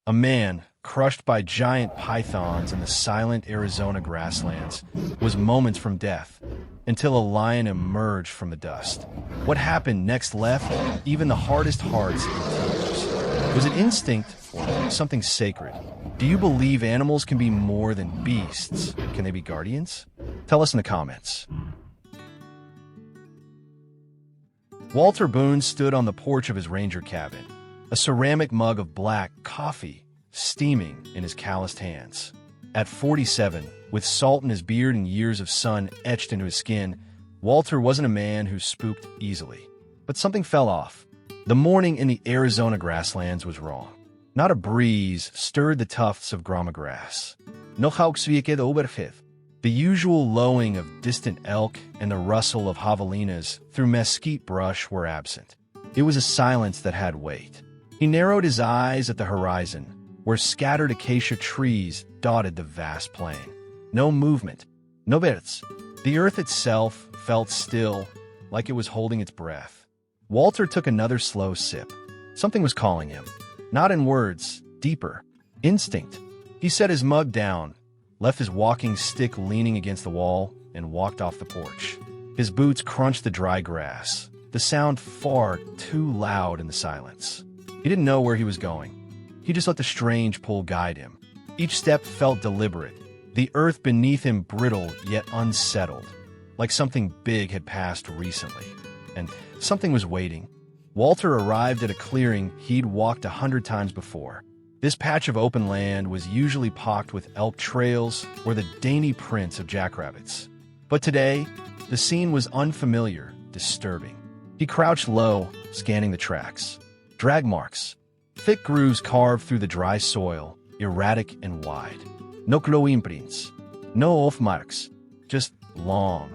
A man, crushed by giant pythons in the silent Arizona grasslands, was moments from death, until a lion emerged from the dust. What happened next left even the hardest hearts in tears. Was it instinct or something sacred? Do you believe animals can be more than beasts? Can they be guardians? Tell us in the comments. Walter Boone stood on the porch of his ranger cabin, a ceramic mug of black coffee steaming in his calloused hands. At 47, with salt in his beard and years of sun etched into his skin, Walter wasn't a man who spooked easily. But something fell off. The morning in the Arizona grasslands was wrong. Not a breeze stirred the tufts of grama grass. No hauksvieke oberfith. The usual lowing of distant elk and the rustle of javelinas through mesquite brush were absent. It was a silence that had weight. He narrowed his eyes at the horizon, where scattered acacia trees dotted the vast plain. No movement, no birds. The earth itself felt still, like it was holding its breath. Walter took another slow sip. Something was calling him. Not in words, deeper. Instinct. He set his mug down, left his walking stick leaning against the wall, and walked off the porch. His boots crunched the dry grass, the sound far too loud in the silence. He didn't know where he was going. He just let the strange pull guide him. Each step felt deliberate, the earth beneath him brittle yet unsettled, like something big had passed recently. And something was waiting. Walter arrived at a clearing he'd walked 100 times before. This patch of open land was usually pocked with elk trails or the dainty prints of jackrabbits. But today, the scene was unfamiliar, disturbing. He crouched low, scanning the tracks. Drag marks. Thick grooves carved through the dry soil, erratic and wide. No claw imprints. No off marks. Just long,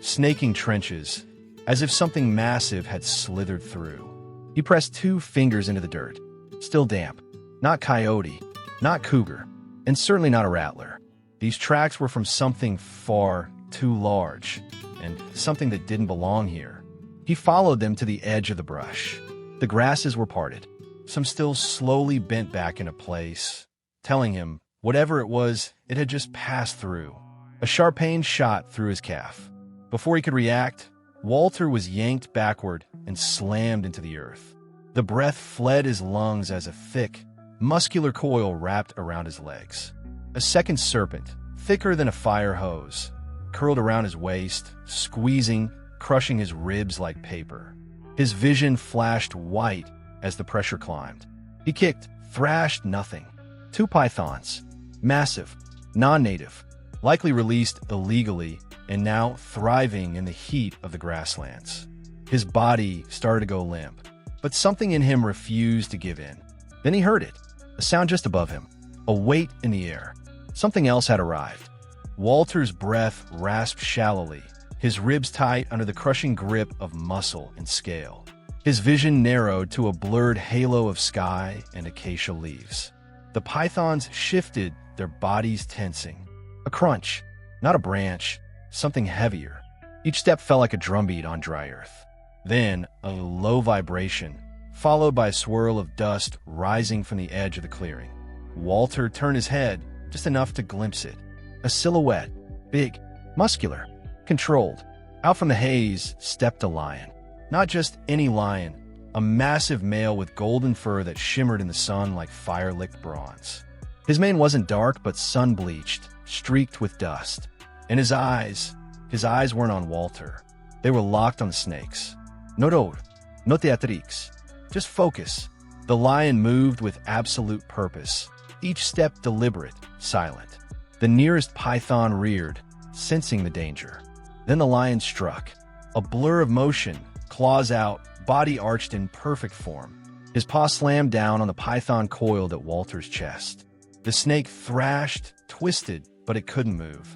snaking trenches, as if something massive had slithered through. He pressed 2 fingers into the dirt. Still damp. Not coyote, not cougar, and certainly not a rattler. These tracks were from something far too large, and something that didn't belong here. He followed them to the edge of the brush. The grasses were parted. Some still slowly bent back into place, telling him, whatever it was, it had just passed through. A sharp pain shot through his calf. Before he could react, Walter was yanked backward and slammed into the earth. The breath fled his lungs as a thick, muscular coil wrapped around his legs. A second serpent, thicker than a fire hose, curled around his waist, squeezing, crushing his ribs like paper. His vision flashed white as the pressure climbed. He kicked, thrashed nothing. 2 pythons, massive, non-native, likely released illegally and now thriving in the heat of the grasslands. His body started to go limp, but something in him refused to give in. Then he heard it, a sound just above him, a weight in the air. Something else had arrived. Walter's breath rasped shallowly, his ribs tight under the crushing grip of muscle and scale. His vision narrowed to a blurred halo of sky and acacia leaves. The pythons shifted, their bodies tensing. A crunch, not a branch, something heavier. Each step felt like a drumbeat on dry earth. Then, a low vibration, followed by a swirl of dust rising from the edge of the clearing. Walter turned his head, just enough to glimpse it. A silhouette, big, muscular, controlled. Out from the haze stepped a lion. Not just any lion, a massive male with golden fur that shimmered in the sun like fire-licked bronze. His mane wasn't dark but sun-bleached, streaked with dust. And his eyes weren't on Walter. They were locked on the snakes. No door, no teatrix. Just focus. The lion moved with absolute purpose, each step deliberate, silent. The nearest python reared, sensing the danger. Then the lion struck. A blur of motion, claws out, body arched in perfect form. His paw slammed down on the python coiled at Walter's chest. The snake thrashed, twisted, but it couldn't move.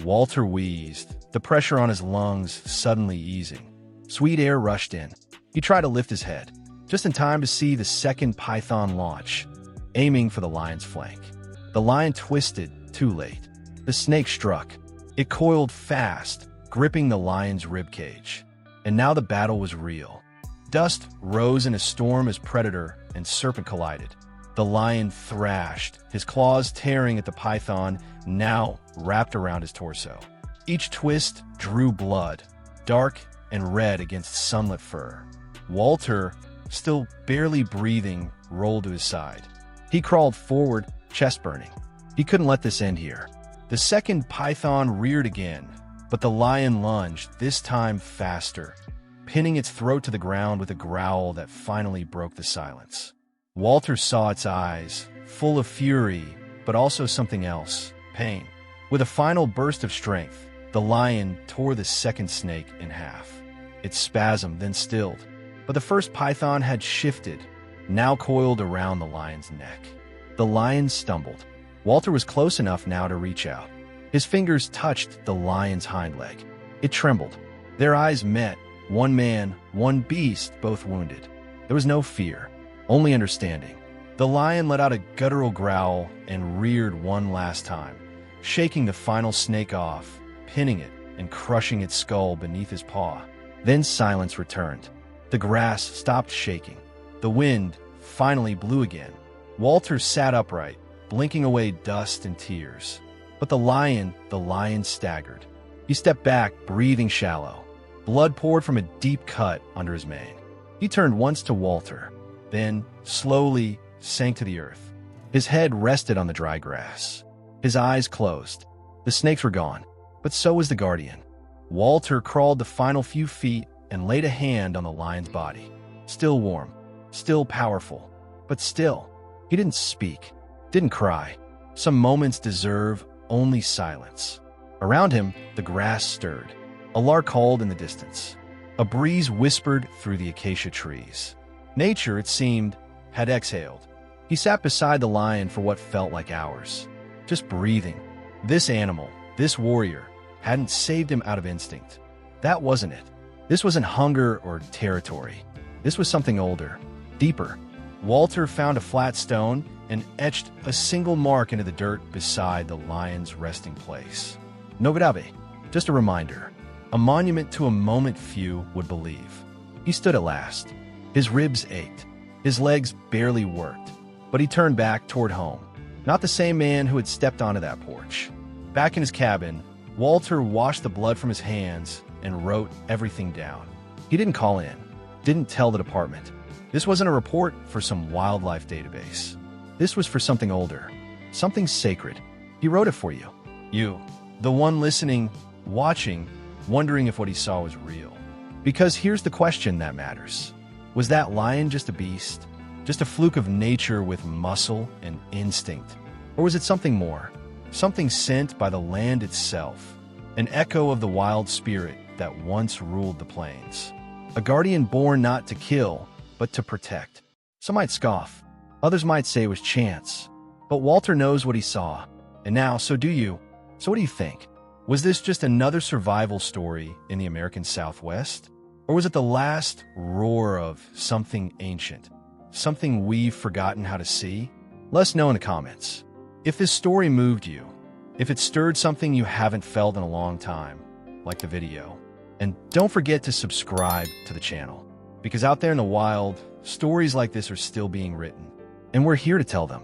Walter wheezed, the pressure on his lungs suddenly easing. Sweet air rushed in. He tried to lift his head, just in time to see the second python launch, aiming for the lion's flank. The lion twisted, too late. The snake struck. It coiled fast, gripping the lion's ribcage. And now the battle was real. Dust rose in a storm as predator and serpent collided. The lion thrashed, his claws tearing at the python, now wrapped around his torso. Each twist drew blood, dark and red against sunlit fur. Walter, still barely breathing, rolled to his side. He crawled forward, chest burning. He couldn't let this end here. The second python reared again, but the lion lunged, this time faster, pinning its throat to the ground with a growl that finally broke the silence. Walter saw its eyes, full of fury, but also something else, pain. With a final burst of strength, the lion tore the second snake in half. It spasmed, then stilled. But the first python had shifted, now coiled around the lion's neck. The lion stumbled. Walter was close enough now to reach out. His fingers touched the lion's hind leg. It trembled. Their eyes met, one man, one beast, both wounded. There was no fear, only understanding. The lion let out a guttural growl and reared one last time, shaking the final snake off, pinning it and crushing its skull beneath his paw. Then silence returned. The grass stopped shaking. The wind finally blew again. Walter sat upright, blinking away dust and tears. But the lion staggered. He stepped back, breathing shallow. Blood poured from a deep cut under his mane. He turned once to Walter, then slowly sank to the earth. His head rested on the dry grass. His eyes closed. The snakes were gone, but so was the guardian. Walter crawled the final few feet and laid a hand on the lion's body. Still warm, still powerful, but still. He didn't speak, didn't cry. Some moments deserve only silence. Around him, the grass stirred. A lark called in the distance. A breeze whispered through the acacia trees. Nature, it seemed, had exhaled. He sat beside the lion for what felt like hours, just breathing. This animal, this warrior, hadn't saved him out of instinct. That wasn't it. This wasn't hunger or territory. This was something older, deeper. Walter found a flat stone and etched a single mark into the dirt beside the lion's resting place. Novidabe, just a reminder, a monument to a moment few would believe. He stood at last. His ribs ached. His legs barely worked. But he turned back toward home. Not the same man who had stepped onto that porch. Back in his cabin, Walter washed the blood from his hands and wrote everything down. He didn't call in, didn't tell the department. This wasn't a report for some wildlife database. This was for something older, something sacred. He wrote it for you. You, the one listening, watching, wondering if what he saw was real. Because here's the question that matters. Was that lion just a beast? Just a fluke of nature with muscle and instinct? Or was it something more? Something sent by the land itself? An echo of the wild spirit that once ruled the plains? A guardian born not to kill, but to protect. Some might scoff. Others might say it was chance. But Walter knows what he saw. And now, so do you. So what do you think? Was this just another survival story in the American Southwest? Or was it the last roar of something ancient? Something we've forgotten how to see? Let us know in the comments. If this story moved you, if it stirred something you haven't felt in a long time, like the video. And don't forget to subscribe to the channel, because out there in the wild, stories like this are still being written, and we're here to tell them.